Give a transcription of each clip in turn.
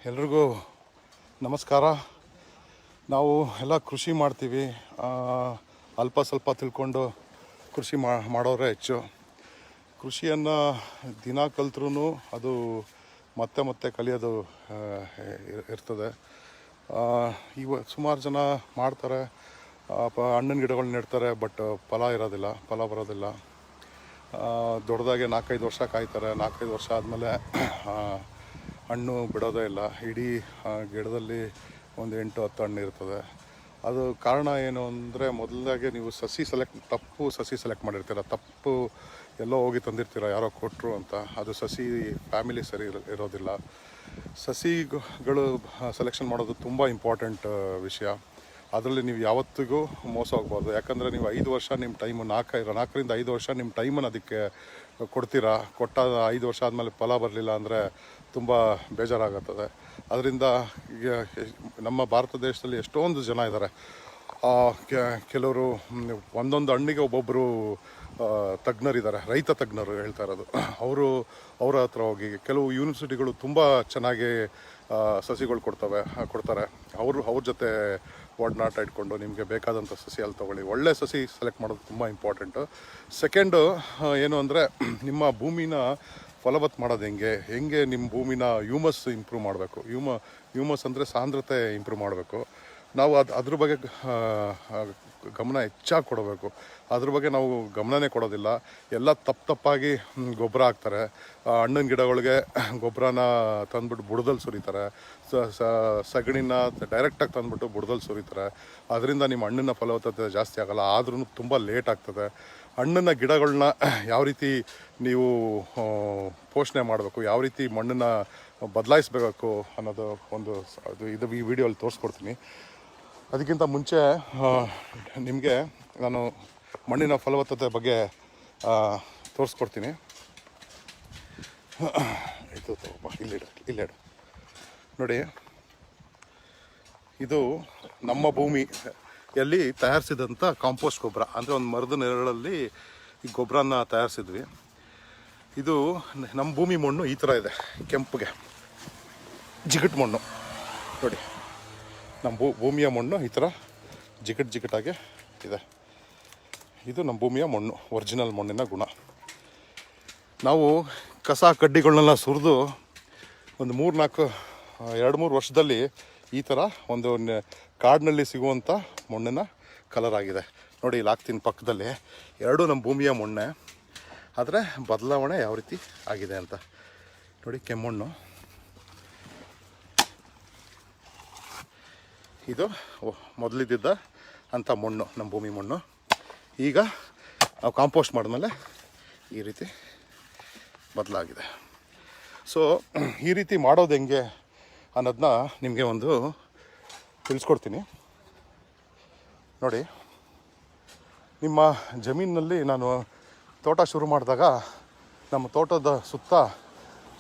ಎಲ್ರಿಗೂ ನಮಸ್ಕಾರ. ನಾವು ಎಲ್ಲ ಕೃಷಿ ಮಾಡ್ತೀವಿ, ಅಲ್ಪ ಸ್ವಲ್ಪ ತಿಳ್ಕೊಂಡು ಕೃಷಿ ಮಾಡೋರೇ ಹೆಚ್ಚು. ಕೃಷಿಯನ್ನು ದಿನ ಕಲ್ತ್ರೂ ಅದು ಮತ್ತೆ ಮತ್ತೆ ಕಲಿಯೋದು ಇರ್ತದೆ. ಸುಮಾರು ಜನ ಮಾಡ್ತಾರೆ, ಹಣ್ಣಿನ ಗಿಡಗಳು ನೆಡ್ತಾರೆ, ಬಟ್ ಫಲ ಬರೋದಿಲ್ಲ. ದೊಡ್ಡದಾಗೆ 4-5 ವರ್ಷ ಕಾಯ್ತಾರೆ. 4-5 ವರ್ಷ ಆದಮೇಲೆ ಹಣ್ಣು ಬಿಡೋದೇ ಇಲ್ಲ. ಇಡೀ ಗಿಡದಲ್ಲಿ ಒಂದು 8-10 ಹಣ್ಣು ಇರ್ತದೆ. ಅದು ಕಾರಣ ಏನು ಅಂದರೆ, ಮೊದಲಾಗೆ ನೀವು ತಪ್ಪು ಸಸಿ ಸೆಲೆಕ್ಟ್ ಮಾಡಿರ್ತೀರ, ತಪ್ಪು ಎಲ್ಲೋ ಹೋಗಿ ತಂದಿರ್ತೀರ, ಯಾರೋ ಕೊಟ್ಟರು ಅಂತ. ಅದು ಸಸಿ ಫ್ಯಾಮಿಲಿ ಸರಿ ಇರೋದಿಲ್ಲ. ಸಸಿಗಳು ಸೆಲೆಕ್ಷನ್ ಮಾಡೋದು ತುಂಬ ಇಂಪಾರ್ಟೆಂಟ್ ವಿಷಯ. ಅದರಲ್ಲಿ ನೀವು ಯಾವತ್ತಿಗೂ ಮೋಸ ಹೋಗ್ಬಾರ್ದು. ಯಾಕಂದರೆ ನೀವು 5 ವರ್ಷ ನಿಮ್ಮ ಟೈಮು 4ರಿಂದ 5 ವರ್ಷ ನಿಮ್ಮ ಟೈಮನ್ನು ಅದಕ್ಕೆ ಕೊಡ್ತೀರಾ. ಕೊಟ್ಟಾದ 5 ವರ್ಷ ಆದಮೇಲೆ ಫಲ ಬರಲಿಲ್ಲ ಅಂದರೆ ತುಂಬ ಬೇಜಾರಾಗುತ್ತದೆ. ಅದರಿಂದ ಈಗ ನಮ್ಮ ಭಾರತ ದೇಶದಲ್ಲಿ ಎಷ್ಟೊಂದು ಜನ ಇದ್ದಾರೆ. ಕೆಲವರು ಒಂದೊಂದು ಹಣ್ಣಿಗೆ ಒಬ್ಬೊಬ್ಬರು ತಜ್ಞರಿದ್ದಾರೆ, ರೈತ ತಜ್ಞರು ಹೇಳ್ತಾ ಇರೋದು. ಅವರ ಹತ್ರ ಹೋಗಿ, ಕೆಲವು ಯೂನಿವರ್ಸಿಟಿಗಳು ತುಂಬ ಚೆನ್ನಾಗಿ ಸಸಿಗಳು ಕೊಡ್ತಾರೆ. ಅವ್ರ ಜೊತೆ ಒಡನಾಟ ಇಟ್ಕೊಂಡು ನಿಮಗೆ ಬೇಕಾದಂಥ ಸಸಿ ಅಲ್ಲಿ ತೊಗೊಳ್ಳಿ. ಒಳ್ಳೆ ಸಸಿ ಸೆಲೆಕ್ಟ್ ಮಾಡೋದು ತುಂಬ ಇಂಪಾರ್ಟೆಂಟು. ಸೆಕೆಂಡು ಏನು ಅಂದರೆ, ನಿಮ್ಮ ಭೂಮಿನ ಫಲವತ್ತು ಮಾಡೋದು ಹೆಂಗೆ ನಿಮ್ಮ ಭೂಮಿನ ಹ್ಯೂಮಸ್ ಇಂಪ್ರೂವ್ ಮಾಡಬೇಕು. ಹ್ಯೂಮಸ್ ಅಂದರೆ ಸಾಂದ್ರತೆ ಇಂಪ್ರೂವ್ ಮಾಡಬೇಕು. ನಾವು ಅದ್ರ ಬಗ್ಗೆ ಗಮನ ಹೆಚ್ಚಾಗಿ ಕೊಡಬೇಕು. ಅದ್ರ ಬಗ್ಗೆ ನಾವು ಗಮನನೇ ಕೊಡೋದಿಲ್ಲ. ಎಲ್ಲ ತಪ್ಪಾಗಿ ಗೊಬ್ಬರ ಹಾಕ್ತಾರೆ. ಹಣ್ಣಿನ ಗಿಡಗಳಿಗೆ ಗೊಬ್ಬರನ ತಂದುಬಿಟ್ಟು ಬುಡದಲ್ಲಿ ಸುರಿತಾರೆ. ಸಗಣಿನ ಡೈರೆಕ್ಟಾಗಿ ತಂದುಬಿಟ್ಟು ಬುಡದಲ್ಲಿ ಸುರಿತಾರೆ. ಅದರಿಂದ ನಿಮ್ಮ ಹಣ್ಣಿನ ಫಲವತ್ತತೆ ಜಾಸ್ತಿ ಆಗೋಲ್ಲ, ಆದ್ರೂ ತುಂಬ ಲೇಟ್ ಆಗ್ತದೆ. ಹಣ್ಣಿನ ಗಿಡಗಳನ್ನ ಯಾವ ರೀತಿ ನೀವು ಪೋಷಣೆ ಮಾಡಬೇಕು, ಯಾವ ರೀತಿ ಮಣ್ಣನ್ನು ಬದಲಾಯಿಸಬೇಕು ಅನ್ನೋದು ಇದು ಈ ವಿಡಿಯೋಲ್ಲಿ ತೋರಿಸ್ಕೊಡ್ತೀನಿ. ಅದಕ್ಕಿಂತ ಮುಂಚೆ ನಿಮಗೆ ನಾನು ಮಣ್ಣಿನ ಫಲವತ್ತತೆ ಬಗ್ಗೆ ತೋರಿಸ್ಕೊಡ್ತೀನಿ. ಇದು ಇಲ್ಲಿಡು ನೋಡಿ. ಇದು ನಮ್ಮ ಭೂಮಿಯಲ್ಲಿ ತಯಾರಿಸಿದಂಥ ಕಾಂಪೋಸ್ಟ್ ಗೊಬ್ಬರ. ಅಂದರೆ ಒಂದು ಮರದ ನೆರಳಲ್ಲಿ ಈ ಗೊಬ್ಬರನ ತಯಾರಿಸಿದ್ವಿ. ಇದು ನಮ್ಮ ಭೂಮಿ ಮಣ್ಣು ಈ ಥರ ಇದೆ, ಕೆಂಪುಗೆ ಜಿಗಟ್ ಮಣ್ಣು ನೋಡಿ. ನಮ್ಮ ಭೂಮಿಯ ಮಣ್ಣು ಈ ಥರ ಜಿಗಟಾಗಿ ಇದೆ. ಇದು ನಮ್ಮ ಭೂಮಿಯ ಮಣ್ಣು, ಒರಿಜಿನಲ್ ಮಣ್ಣಿನ ಗುಣ. ನಾವು ಕಸ ಕಡ್ಡಿಗಳನ್ನೆಲ್ಲ ಸುರಿದು ಒಂದು 2-3 ವರ್ಷದಲ್ಲಿ ಈ ಥರ ಒಂದು ಕಾಡಿನಲ್ಲಿ ಸಿಗುವಂಥ ಮಣ್ಣಿನ ಕಲರ್ ಆಗಿದೆ ನೋಡಿ. ಇಲ್ಲಿ ಹಾಕ್ತೀನಿ ಪಕ್ಕದಲ್ಲಿ. ಎರಡೂ ನಮ್ಮ ಭೂಮಿಯ ಮಣ್ಣೆ, ಆದರೆ ಬದಲಾವಣೆ ಯಾವ ರೀತಿ ಆಗಿದೆ ಅಂತ ನೋಡಿ. ಕೆಮ್ಮಣ್ಣು ಇದು ಮೊದಲಿದ್ದ ಅಂಥ ಮಣ್ಣು, ನಮ್ಮ ಭೂಮಿ ಮಣ್ಣು. ಈಗ ನಾವು ಕಾಂಪೋಸ್ಟ್ ಮಾಡಿದ್ಮೇಲೆ ಈ ರೀತಿ ಬದಲಾಗಿದೆ. ಸೊ ಈ ರೀತಿ ಮಾಡೋದು ಹೆಂಗೆ ಅನ್ನೋದನ್ನ ನಿಮಗೆ ಒಂದು ತಿಳಿಸ್ಕೊಡ್ತೀನಿ ನೋಡಿ. ನಿಮ್ಮ ಜಮೀನಿನಲ್ಲಿ ನಾನು ತೋಟ ಶುರು ಮಾಡಿದಾಗ ನಮ್ಮ ತೋಟದ ಸುತ್ತ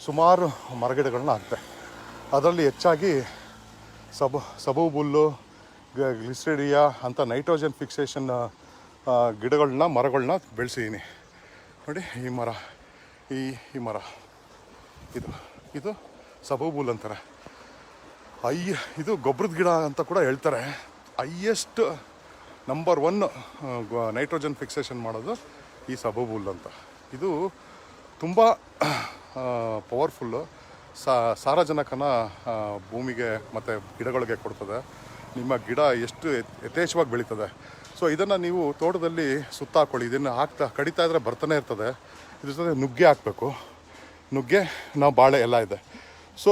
ಸುಮಾರು ಮರಗಿಡಗಳನ್ನ ಹಾಕ್ತೆ. ಅದರಲ್ಲಿ ಹೆಚ್ಚಾಗಿ ಸಬೂಬುಲ್ಲು, ಗ್ಲಿಸರಿಡಿಯಾ ಅಂತ ನೈಟ್ರೋಜನ್ ಫಿಕ್ಸೇಷನ್ ಮರಗಳನ್ನ ಬೆಳೆಸಿದ್ದೀನಿ ನೋಡಿ. ಈ ಮರ ಈ ಮರ ಇದು ಸಬೂಬುಲ್ ಅಂತಾರೆ. ಇದು ಗೊಬ್ಬರದ ಗಿಡ ಅಂತ ಕೂಡ ಹೇಳ್ತಾರೆ. ಹೈಯೆಸ್ಟ್ ನಂಬರ್ 1 ನೈಟ್ರೋಜನ್ ಫಿಕ್ಸೇಷನ್ ಮಾಡೋದು ಈ ಸಬೂಬುಲ್ ಅಂತ. ಇದು ತುಂಬ ಪವರ್ಫುಲ್ಲು. ಸಾರಜನಕನ ಭೂಮಿಗೆ ಮತ್ತು ಗಿಡಗಳಿಗೆ ಕೊಡ್ತದೆ. ನಿಮ್ಮ ಗಿಡ ಎಷ್ಟು ಯಥೇಚ್ಛವಾಗಿ ಬೆಳೀತದೆ. ಸೊ ಇದನ್ನು ನೀವು ತೋಟದಲ್ಲಿ ಸುತ್ತ ಹಾಕ್ಕೊಳ್ಳಿ. ಇದನ್ನು ಕಡಿತಾ ಇದ್ದರೆ ಬರ್ತಾನೆ ಇರ್ತದೆ. ಇದ್ರ ಜೊತೆ ನುಗ್ಗೆ ಹಾಕಬೇಕು. ನುಗ್ಗೆ, ನಾವು ಬಾಳೆ ಎಲ್ಲ ಇದೆ. ಸೊ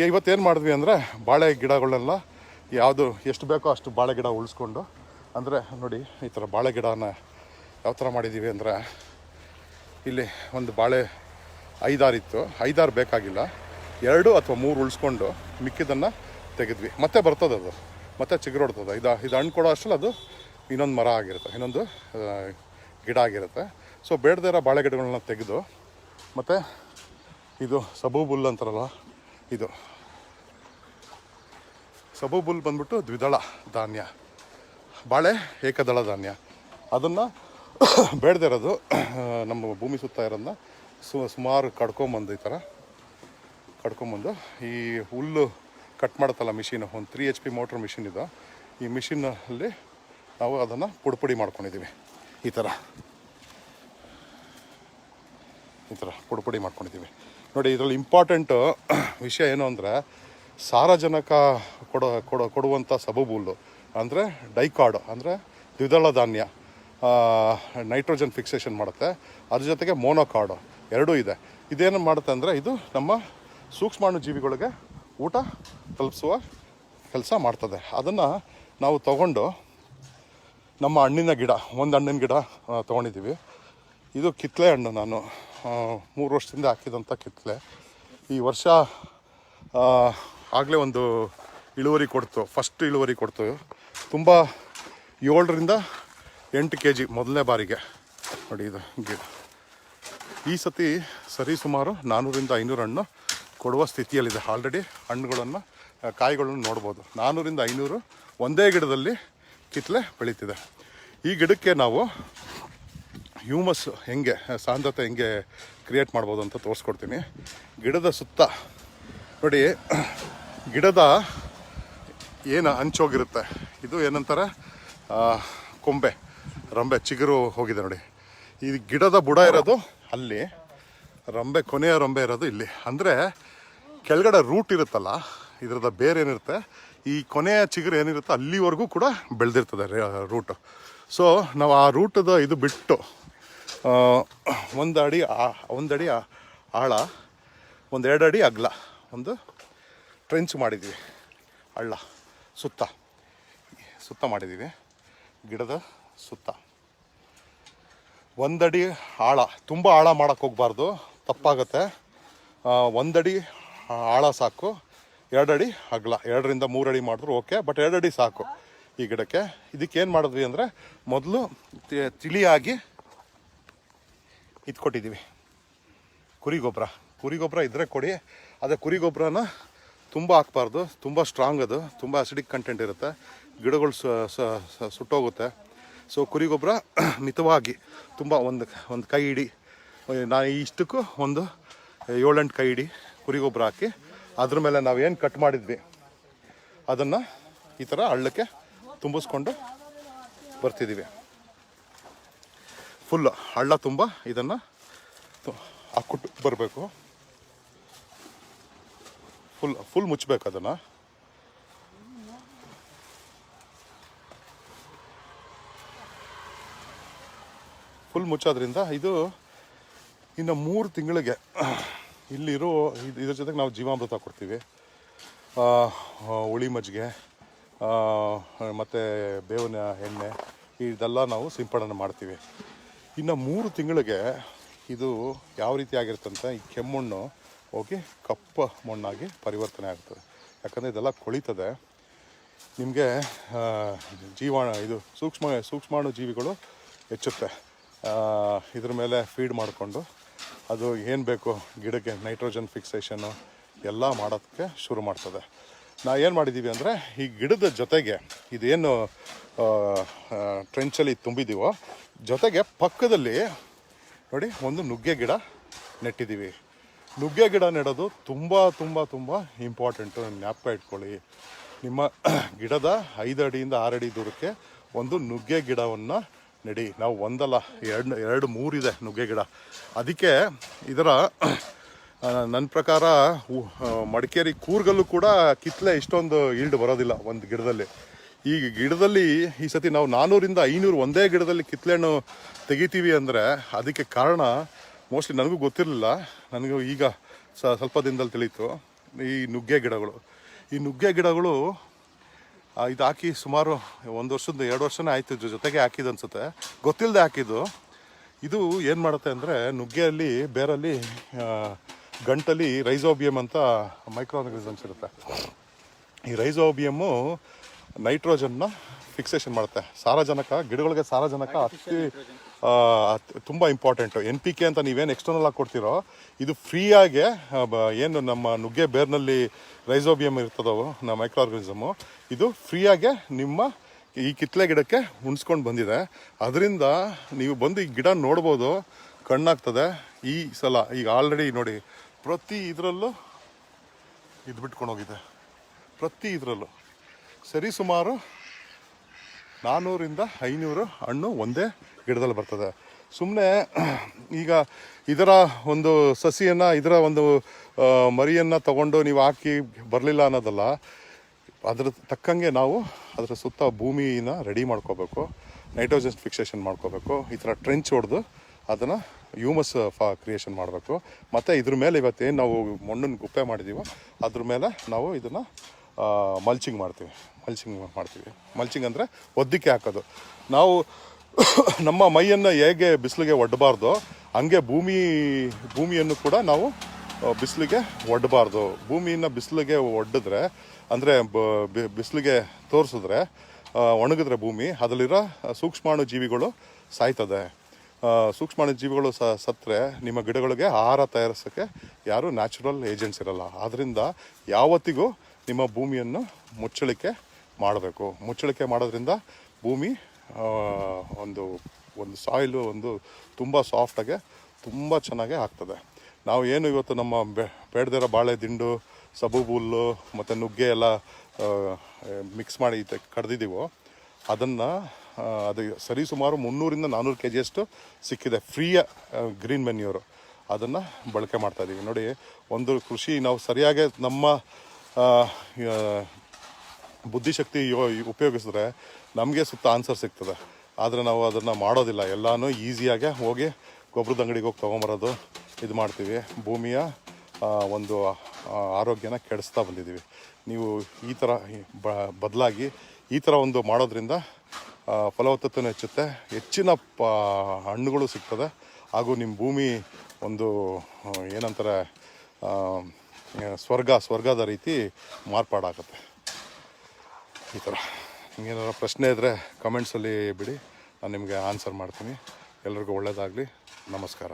ಇವತ್ತೇನು ಮಾಡಿದ್ವಿ ಅಂದರೆ, ಬಾಳೆ ಗಿಡಗಳನ್ನೆಲ್ಲ ಎಷ್ಟು ಬೇಕೋ ಅಷ್ಟು ಬಾಳೆ ಗಿಡ ಉಳಿಸ್ಕೊಂಡು, ಅಂದರೆ ನೋಡಿ ಈ ಥರ ಬಾಳೆ ಗಿಡನ ಯಾವ ಥರ ಮಾಡಿದ್ದೀವಿ ಅಂದರೆ, ಇಲ್ಲಿ ಒಂದು ಬಾಳೆ 5-6 ಇತ್ತು. 5-6 ಬೇಕಾಗಿಲ್ಲ, 2 ಅಥವಾ 3 ಉಳಿಸ್ಕೊಂಡು ಮಿಕ್ಕಿದ್ದನ್ನು ತೆಗೆದ್ವಿ. ಮತ್ತೆ ಬರ್ತದೆ, ಅದು ಮತ್ತೆ ಚಿಗುರೊಡ್ತದೆ. ಇದು ಹಣ್ಣು ಕೊಡೋ ಅಷ್ಟರಲ್ಲಿ ಅದು ಇನ್ನೊಂದು ಮರ ಆಗಿರುತ್ತೆ, ಇನ್ನೊಂದು ಗಿಡ ಆಗಿರುತ್ತೆ. ಸೊ ಬೇಡದೇ ಇರೋ ಬಾಳೆ ಗಿಡಗಳನ್ನ ತೆಗೆದು, ಮತ್ತು ಇದು ಸಬೂಬುಲ್ ಅಂತಾರಲ್ಲ, ಇದು ಸಬೂಬುಲ್ ಬಂದ್ಬಿಟ್ಟು ದ್ವಿದಳ ಧಾನ್ಯ, ಬಾಳೆ ಏಕದಳ ಧಾನ್ಯ. ಅದನ್ನು ಬೇಡದೇ ಇರೋದು ನಮ್ಮ ಭೂಮಿ ಸುತ್ತ ಇರೋದನ್ನ ಸುಮಾರು ಕಡ್ಕೊಂಬಂದು ಈ ಥರ ಈ ಹುಲ್ಲು ಕಟ್ ಮಾಡುತ್ತಲ್ಲ ಮಿಷಿನು, ಒಂದು 3 HP ಮೋಟ್ರ್ ಮಿಷಿನ್ ಇದು. ಈ ಮಿಷಿನಲ್ಲಿ ನಾವು ಅದನ್ನು ಪುಡಿ ಮಾಡ್ಕೊಂಡಿದ್ದೀವಿ. ಈ ಥರ ಪುಡಿ ಮಾಡ್ಕೊಂಡಿದ್ದೀವಿ ನೋಡಿ. ಇದರಲ್ಲಿ ಇಂಪಾರ್ಟೆಂಟು ವಿಷಯ ಏನು ಅಂದರೆ, ಸಾರಜನಕ ಕೊಡುವಂಥ ಸಬಬುಲ್ಲು ಅಂದರೆ ಡೈಕಾರ್ಡ್, ಅಂದರೆ ದ್ವಿದಳ ಧಾನ್ಯ ನೈಟ್ರೋಜನ್ ಫಿಕ್ಸೇಷನ್ ಮಾಡುತ್ತೆ. ಅದ್ರ ಜೊತೆಗೆ ಮೋನೋಕಾರ್ಡು ಎರಡೂ ಇದೆ. ಇದೇನು ಮಾಡುತ್ತೆ ಅಂದರೆ, ಇದು ನಮ್ಮ ಸೂಕ್ಷ್ಮಾಣು ಜೀವಿಗಳಿಗೆ ಊಟ ತಲುಪಿಸುವ ಕೆಲಸ ಮಾಡ್ತದೆ. ಅದನ್ನು ನಾವು ತಗೊಂಡು ನಮ್ಮ ಹಣ್ಣಿನ ಗಿಡ, ಒಂದು ಹಣ್ಣಿನ ಗಿಡ ತೊಗೊಂಡಿದ್ದೀವಿ. ಇದು ಕಿತ್ತಳೆ ಹಣ್ಣು, ನಾನು 3 ವರ್ಷದಿಂದ ಹಾಕಿದಂಥ ಕಿತ್ತಳೆ. ಈ ವರ್ಷ ಆಗಲೇ ಒಂದು ಇಳುವರಿ ಕೊಡ್ತು, ಫಸ್ಟ್ ಇಳುವರಿ ಕೊಡ್ತು. ತುಂಬ 7ರಿಂದ 8 kg ಮೊದಲನೇ ಬಾರಿಗೆ ನೋಡಿ. ಇದು ಗಿಡ ಈ ಸತಿ ಸರಿ ಸುಮಾರು 400ರಿಂದ 500 ಹಣ್ಣು ಕೊಡುವ ಸ್ಥಿತಿಯಲ್ಲಿದೆ. ಆಲ್ರೆಡಿ ಹಣ್ಣುಗಳನ್ನು, ಕಾಯಿಗಳನ್ನು ನೋಡ್ಬೋದು. 400ರಿಂದ 500 ಒಂದೇ ಗಿಡದಲ್ಲಿ ಕಿತ್ತಳೆ ಬೆಳೀತಿದೆ. ಈ ಗಿಡಕ್ಕೆ ನಾವು ಹ್ಯೂಮಸ್ ಹೆಂಗೆ, ಸಾಂದ್ರತೆ ಹೆಂಗೆ ಕ್ರಿಯೇಟ್ ಮಾಡ್ಬೋದು ಅಂತ ತೋರಿಸ್ಕೊಡ್ತೀನಿ. ಗಿಡದ ಸುತ್ತ ನೋಡಿ, ಗಿಡದ ಏನು ಹಂಚೋಗಿರುತ್ತೆ, ಇದು ಏನಂತಾರೆ ರಂಬೆ ಚಿಗುರು ಹೋಗಿದೆ ನೋಡಿ. ಈ ಗಿಡದ ಬುಡ ಇರೋದು ಅಲ್ಲಿ, ಕೊನೆಯ ರಂಬೆ ಇರೋದು ಇಲ್ಲಿ. ಅಂದರೆ ಕೆಳಗಡೆ ರೂಟ್ ಇರುತ್ತಲ್ಲ, ಇದರದ ಬೇರೆ ಏನಿರುತ್ತೆ, ಈ ಕೊನೆಯ ಚಿಗುರು ಏನಿರುತ್ತೆ ಅಲ್ಲಿವರೆಗೂ ಕೂಡ ಬೆಳೆದಿರ್ತದೆ ರೂಟು. ಸೊ ನಾವು ಆ ರೂಟದ ಇದು ಬಿಟ್ಟು 1 ಅಡಿ ಆಳ, 1-2 ಅಡಿ ಅಗಲ ಒಂದು ಟ್ರೆಂಚ್ ಮಾಡಿದ್ದೀವಿ. ಹಳ್ಳ ಸುತ್ತ ಮಾಡಿದ್ದೀವಿ. ಗಿಡದ ಸುತ್ತ 1 ಅಡಿ ಆಳ, ತುಂಬ ಆಳ ಮಾಡೋಕ್ಕೆ ಹೋಗಬಾರ್ದು, ತಪ್ಪಾಗುತ್ತೆ. 1 ಅಡಿ ಆಳ ಸಾಕು, 2 ಅಡಿ ಅಗಲ, 2ರಿಂದ 3 ಅಡಿ ಮಾಡಿದ್ರು ಓಕೆ, ಬಟ್ 2 ಅಡಿ ಸಾಕು ಈ ಗಿಡಕ್ಕೆ. ಇದಕ್ಕೇನು ಮಾಡಿದ್ವಿ ಅಂದರೆ, ಮೊದಲು ತಿಳಿಯಾಗಿ ಕೊಟ್ಟಿದ್ದೀವಿ ಕುರಿ ಗೊಬ್ಬರ ಇದ್ದರೆ ಕೊಡಿ. ಅದೇ ಕುರಿ ಗೊಬ್ಬರನ ತುಂಬ ಹಾಕ್ಬಾರ್ದು, ತುಂಬ ಸ್ಟ್ರಾಂಗ್, ಅದು ತುಂಬ ಅಸಿಡಿಕ್ ಕಂಟೆಂಟ್ ಇರುತ್ತೆ, ಗಿಡಗಳು ಸುಟ್ಟೋಗುತ್ತೆ. ಸೊ ಕುರಿ ಗೊಬ್ಬರ ಮಿತವಾಗಿ, ತುಂಬ ಒಂದು ಕೈ ಹಿಡಿ, ನಾನು ಇಷ್ಟಕ್ಕೂ ಒಂದು 7-8 ಕೈ ಹಿಡಿ ಕುರಿ ಗೊಬ್ಬರ ಹಾಕಿ, ಅದ್ರ ಮೇಲೆ ನಾವೇನು ಕಟ್ ಮಾಡಿದ್ವಿ ಅದನ್ನು ಈ ಥರ ಹಳ್ಳಕ್ಕೆ ತುಂಬಿಸ್ಕೊಂಡು ಬರ್ತಿದ್ದೀವಿ. ಫುಲ್ ಹಳ್ಳ ತುಂಬ ಇದನ್ನು ಹಾಕ್ಬಿಟ್ಟು ಬರಬೇಕು. ಫುಲ್ ಮುಚ್ಚಬೇಕು ಅದನ್ನು. ಫುಲ್ ಮುಚ್ಚೋದ್ರಿಂದ ಇದು ಇನ್ನು 3 ತಿಂಗಳಿಗೆ ಇಲ್ಲಿರೋ ಇದ್ರ ಜೊತೆಗೆ ನಾವು ಜೀವಾಮೃತ ಕೊಡ್ತೀವಿ, ಹುಳಿ ಮಜ್ಜಿಗೆ ಮತ್ತು ಬೇವಿನ ಎಣ್ಣೆ, ಇದೆಲ್ಲ ನಾವು ಸಿಂಪಡಣೆ ಮಾಡ್ತೀವಿ. ಇನ್ನು 3 ತಿಂಗಳಿಗೆ ಇದು ಯಾವ ರೀತಿ ಆಗಿರುತ್ತಂತ, ಈ ಕೆಮ್ಮಣ್ಣು ಹೋಗಿ ಕಪ್ಪು ಮಣ್ಣಾಗಿ ಪರಿವರ್ತನೆ ಆಗ್ತದೆ. ಯಾಕಂದರೆ ಇದೆಲ್ಲ ಕೊಳಿತದೆ. ನಿಮಗೆ ಇದು ಸೂಕ್ಷ್ಮಾಣು ಜೀವಿಗಳು ಹೆಚ್ಚುತ್ತೆ. ಇದ್ರ ಮೇಲೆ ಫೀಡ್ ಮಾಡಿಕೊಂಡು ಅದು ಏನು ಬೇಕು ಗಿಡಕ್ಕೆ ನೈಟ್ರೋಜನ್ ಫಿಕ್ಸೇಷನ್ನು ಎಲ್ಲ ಮಾಡೋದಕ್ಕೆ ಶುರು ಮಾಡ್ತದೆ. ಏನು ಮಾಡಿದ್ದೀವಿ ಅಂದರೆ, ಈ ಗಿಡದ ಜೊತೆಗೆ ಇದೇನು ಟ್ರೆಂಚಲ್ಲಿ ತುಂಬಿದ್ದೀವೋ ಜೊತೆಗೆ ಪಕ್ಕದಲ್ಲಿ ನೋಡಿ ಒಂದು ನುಗ್ಗೆ ಗಿಡ ನೆಟ್ಟಿದ್ದೀವಿ. ನುಗ್ಗೆ ಗಿಡ ನೆಡೋದು ತುಂಬ ತುಂಬ ತುಂಬ ಇಂಪಾರ್ಟೆಂಟು, ಜ್ಞಾಪಕ ಇಟ್ಕೊಳ್ಳಿ. ನಿಮ್ಮ ಗಿಡದ 5 ಅಡಿಯಿಂದ 6 ಅಡಿ ದೂರಕ್ಕೆ ಒಂದು ನುಗ್ಗೆ ಗಿಡವನ್ನು ನೆಡಿ. ನಾವು 1 ಅಲ್ಲ 2 3 ಇದೆ ನುಗ್ಗೆ ಗಿಡ. ಅದಕ್ಕೆ ಇದರ ನನ್ನ ಪ್ರಕಾರ ಮಡಿಕೇರಿ ಕೂರ್ಗಲ್ಲೂ ಕೂಡ ಕಿತ್ತಳೆ ಇಷ್ಟೊಂದು ಈಲ್ಡ್ ಬರೋದಿಲ್ಲ ಒಂದು ಗಿಡದಲ್ಲಿ. ಈ ಗಿಡದಲ್ಲಿ ಈ ಸತಿ ನಾವು 400ರಿಂದ 500 ಒಂದೇ ಗಿಡದಲ್ಲಿ ಕಿತ್ತಳೆಹಣ್ಣು ತೆಗಿತೀವಿ ಅಂದರೆ ಅದಕ್ಕೆ ಕಾರಣ ಮೋಸ್ಟ್ಲಿ ನನಗೂ ಗೊತ್ತಿರಲಿಲ್ಲ, ನನಗೂ ಈಗ ಸ್ವಲ್ಪ ದಿನದಲ್ಲಿ ತಿಳಿಯಿತು. ಈ ನುಗ್ಗೆ ಗಿಡಗಳು ಇದು ಹಾಕಿ ಸುಮಾರು 1 ವರ್ಷದ 2 ವರ್ಷನೇ ಆಯಿತು, ಜೊತೆಗೆ ಹಾಕಿದ್ದು ಅನಿಸುತ್ತೆ, ಗೊತ್ತಿಲ್ಲದೆ ಹಾಕಿದ್ದು. ಇದು ಏನು ಮಾಡುತ್ತೆ ಅಂದರೆ, ನುಗ್ಗೆಯಲ್ಲಿ ಬೇರಲ್ಲಿ ಗಂಟಲ್ಲಿ ರೈಸೋಬಿಯಮ್ ಅಂತ ಮೈಕ್ರೋ ಆರ್ಗನಿಸಮ್ಸ್ ಇರುತ್ತೆ. ಈ ರೈಸೋಬಿಯಮ್ಮು ನೈಟ್ರೋಜನ್ನ ಫಿಕ್ಸೇಷನ್ ಮಾಡುತ್ತೆ. ಸಾರಜನಕ, ಗಿಡಗಳಿಗೆ ಸಾರಜನಕ ತುಂಬ ಇಂಪಾರ್ಟೆಂಟು. NPK ಅಂತ ನೀವೇನು ಎಕ್ಸ್ಟರ್ನಲ್ ಆಗಿ ಕೊಡ್ತೀರೋ, ಇದು ಫ್ರೀಯಾಗೆ ಏನು ನಮ್ಮ ನುಗ್ಗೆ ಬೇರ್ನಲ್ಲಿ ರೈಸೋಬಿಯಮ್ ಇರ್ತದೋ ನಮ್ಮ ಮೈಕ್ರೋ ಆರ್ಗನಿಸಮು, ಇದು ಫ್ರೀಯಾಗೆ ನಿಮ್ಮ ಈ ಕಿತ್ತಳೆ ಗಿಡಕ್ಕೆ ಉಣಿಸ್ಕೊಂಡು ಬಂದಿದೆ. ಅದರಿಂದ ನೀವು ಬಂದು ಈ ಗಿಡ ನೋಡ್ಬೋದು, ಕಣ್ಣಾಗ್ತದೆ. ಈ ಸಲ ಈಗ ಆಲ್ರೆಡಿ ನೋಡಿ ಪ್ರತಿ ಇದರಲ್ಲೂ ಇದು ಬಿಟ್ಕೊಂಡು ಹೋಗಿದೆ, ಪ್ರತಿ ಇದರಲ್ಲೂ ಸರಿಸುಮಾರು 400 - 500 ಹಣ್ಣು ಒಂದೇ ಗಿಡದಲ್ಲಿ ಬರ್ತದೆ. ಸುಮ್ಮನೆ ಈಗ ಇದರ ಒಂದು ಸಸಿಯನ್ನು, ಇದರ ಒಂದು ಮರಿಯನ್ನು ತಗೊಂಡು ನೀವು ಹಾಕಿ ಬರಲಿಲ್ಲ ಅನ್ನೋದಲ್ಲ. ಅದ್ರ ತಕ್ಕಂಗೆ ನಾವು ಅದರ ಸುತ್ತ ಭೂಮಿನ ರೆಡಿ ಮಾಡ್ಕೋಬೇಕು, ನೈಟ್ರೋಜನ್ ಫಿಕ್ಸೇಷನ್ ಮಾಡ್ಕೋಬೇಕು. ಈ ಥರ ಟ್ರೆಂಚ್ ಹೊಡೆದು ಅದನ್ನು ಹ್ಯೂಮಸ್ ಕ್ರಿಯೇಷನ್ ಮಾಡಬೇಕು. ಮತ್ತು ಇದ್ರ ಮೇಲೆ ಇವತ್ತೇನು ನಾವು ಮಣ್ಣನ್ನು ಗುಪ್ಪೆ ಮಾಡಿದ್ದೀವೋ ಅದ್ರ ಮೇಲೆ ನಾವು ಇದನ್ನು ಮಲ್ಚಿಂಗ್ ಮಾಡ್ತೀವಿ. ಮಲ್ಚಿಂಗ್ ಅಂದರೆ ಒದ್ದಿಕೆ ಹಾಕೋದು. ನಾವು ನಮ್ಮ ಮೈಯನ್ನು ಹೇಗೆ ಬಿಸಿಲಿಗೆ ಒಡ್ಡಬಾರ್ದು ಹಂಗೆ ಭೂಮಿಯನ್ನು ಕೂಡ ನಾವು ಬಿಸಿಲಿಗೆ ಒಡ್ಡಬಾರ್ದು. ಭೂಮಿಯನ್ನು ಬಿಸಿಲಿಗೆ ಒಡ್ಡಿದ್ರೆ ಅಂದರೆ ಬಿಸಿಲಿಗೆ ತೋರಿಸಿದ್ರೆ, ಒಣಗಿದ್ರೆ ಭೂಮಿ ಅದರಲ್ಲಿರೋ ಸೂಕ್ಷ್ಮಾಣು ಜೀವಿಗಳು ಸಾಯ್ತದೆ. ಸೂಕ್ಷ್ಮಾಣು ಜೀವಿಗಳು ಸತ್ತರೆ ನಿಮ್ಮ ಗಿಡಗಳಿಗೆ ಆಹಾರ ತಯಾರಿಸೋಕ್ಕೆ ಯಾರು ನ್ಯಾಚುರಲ್ ಏಜೆಂಟ್ಸ್ ಇರಲ್ಲ. ಆದ್ದರಿಂದ ಯಾವತ್ತಿಗೂ ನಿಮ್ಮ ಭೂಮಿಯನ್ನು ಮುಚ್ಚಳಿಕೆ ಮಾಡಬೇಕು. ಮುಚ್ಚಳಿಕೆ ಮಾಡೋದ್ರಿಂದ ಭೂಮಿ ಒಂದು ಸಾಯಿಲು ತುಂಬ ಸಾಫ್ಟಾಗೆ ತುಂಬ ಚೆನ್ನಾಗೇ ಆಗ್ತದೆ. ನಾವು ಏನು ಇವತ್ತು ನಮ್ಮ ಬೇಡದಿರೋ ಬಾಳೆ ದಿಂಡು, ಸಬೂಬು ಹುಲ್ಲು ಮತ್ತು ನುಗ್ಗೆ ಎಲ್ಲ ಮಿಕ್ಸ್ ಮಾಡಿ ಕಡ್ದಿದ್ದೀವೋ ಅದನ್ನು ಅದು ಸರಿಸುಮಾರು 300 - 400 kg ಸಿಕ್ಕಿದೆ ಫ್ರೀಯ ಗ್ರೀನ್ ಮೆನ್ಯೂರು. ಅದನ್ನು ಬಳಕೆ ಮಾಡ್ತಾಯಿದ್ದೀವಿ. ನೋಡಿ, ಒಂದು ಕೃಷಿ ನಾವು ಸರಿಯಾಗಿ ನಮ್ಮ ಬುದ್ಧಿಶಕ್ತಿ ಉಪಯೋಗಿಸಿದ್ರೆ ನಮಗೆ ಸುತ್ತ ಆನ್ಸರ್ ಸಿಗ್ತದೆ. ಆದರೆ ನಾವು ಅದನ್ನು ಮಾಡೋದಿಲ್ಲ. ಎಲ್ಲನೂ ಈಸಿಯಾಗೆ ಹೋಗಿ ಗೊಬ್ಬರದ ಅಂಗಡಿಗೆ ಹೋಗಿ ತೊಗೊಂಬರೋದು ಇದು ಮಾಡ್ತೀವಿ. ಭೂಮಿಯ ಒಂದು ಆರೋಗ್ಯನ ಕೆಡಿಸ್ತಾ ಬಂದಿದ್ದೀವಿ. ನೀವು ಈ ಥರ ಬದಲಾಗಿ ಈ ಥರ ಒಂದು ಮಾಡೋದ್ರಿಂದ ಫಲವತ್ತತೆನೂ ಹೆಚ್ಚುತ್ತೆ, ಹೆಚ್ಚಿನ ಹಣ್ಣುಗಳು ಸಿಗ್ತದೆ, ಹಾಗೂ ನಿಮ್ಮ ಭೂಮಿ ಒಂದು ಏನಂತಾರೆ ಸ್ವರ್ಗದ ರೀತಿ ಮಾರ್ಪಾಡಾಗುತ್ತೆ. ಈ ಥರ ಏನಾದ್ರು ಪ್ರಶ್ನೆ ಇದ್ದರೆ ಕಮೆಂಟ್ಸಲ್ಲಿ ಬಿಡಿ, ನಾನು ನಿಮಗೆ ಆನ್ಸರ್ ಮಾಡ್ತೀನಿ. ಎಲ್ರಿಗೂ ಒಳ್ಳೆಯದಾಗಲಿ. ನಮಸ್ಕಾರ.